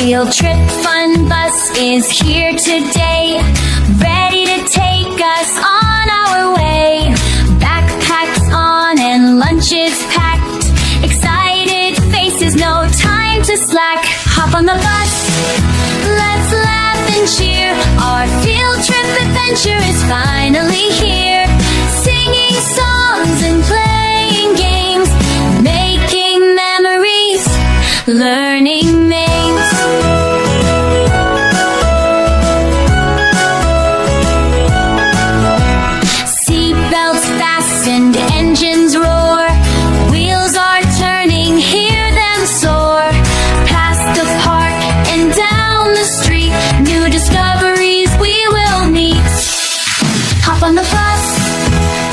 field trip fun bus is here today, ready to take us on our way. Backpacks on and lunches packed, excited faces, no time to slack. Hop on the bus, let's laugh and cheer. Our field trip adventure is finally here. Singing songs and playing games, making memories, learning names. Seatbelts fastened, engines roar, wheels are turning, hear them soar. Past the park and down the street, new discoveries we will meet. Hop on the bus,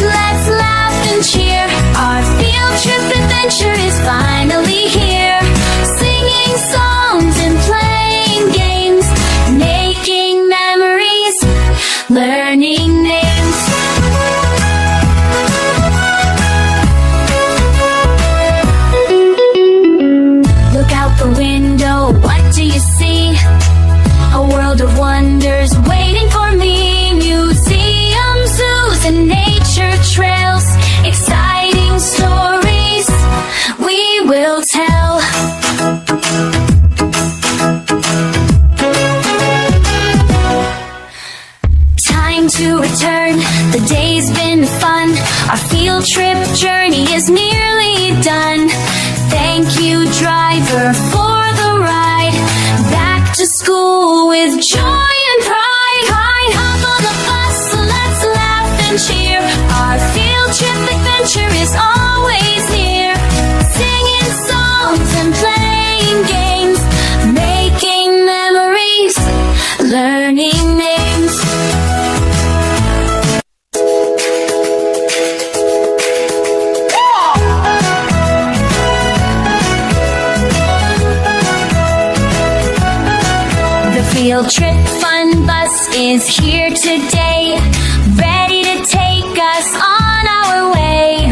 let's laugh and cheer. Our field trip adventure is finally here. Singing songs and playing games, making memories, learning names. Look out the window, what do you see? A world of wonders waiting for me. Museums, zoos, and nature trails, exciting stories we will tell. Time to return, the day's been fun. Our field trip journey is nearly done. Thank you, driver, for the ride. Back to school with joy and pride. Hop on the bus, let's laugh and cheer. Our field trip adventure is always near. Singing songs and playing games, making memories, learning names. Field trip fun bus is here today, ready to take us on our way.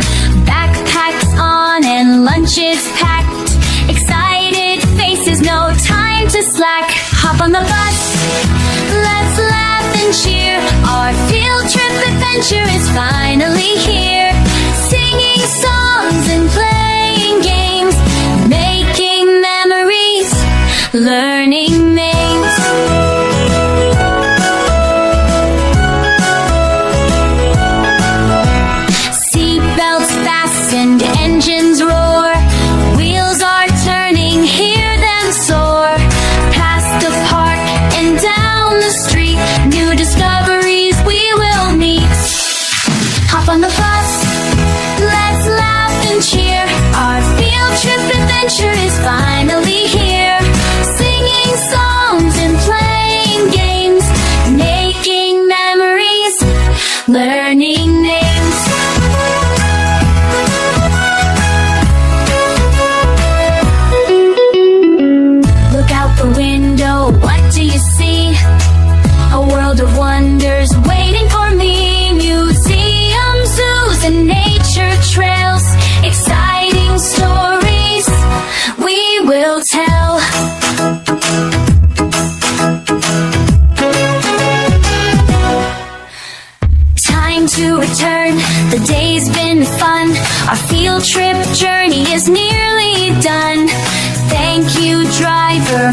Backpacks on and lunches packed, excited faces, no time to slack. Hop on the bus, let's laugh and cheer. Our field trip adventure is finally here. Singing songs and playing games, making memories, learning names. Seatbelts fastened, engines roar, wheels are turning, hear them soar. Past the park and down the street, new discoveries we will meet. Hop on the bus, let's laugh and cheer. Our field trip adventure is finally here. Singing songs and playing games, making memories, learning names. Look out the window, what do you see? A world of wonders waiting for me. Museums, zoos, and nature trails, exciting stories we will tell. Time to return, the day's been fun. Our field trip journey is nearly done. Thank you, driver,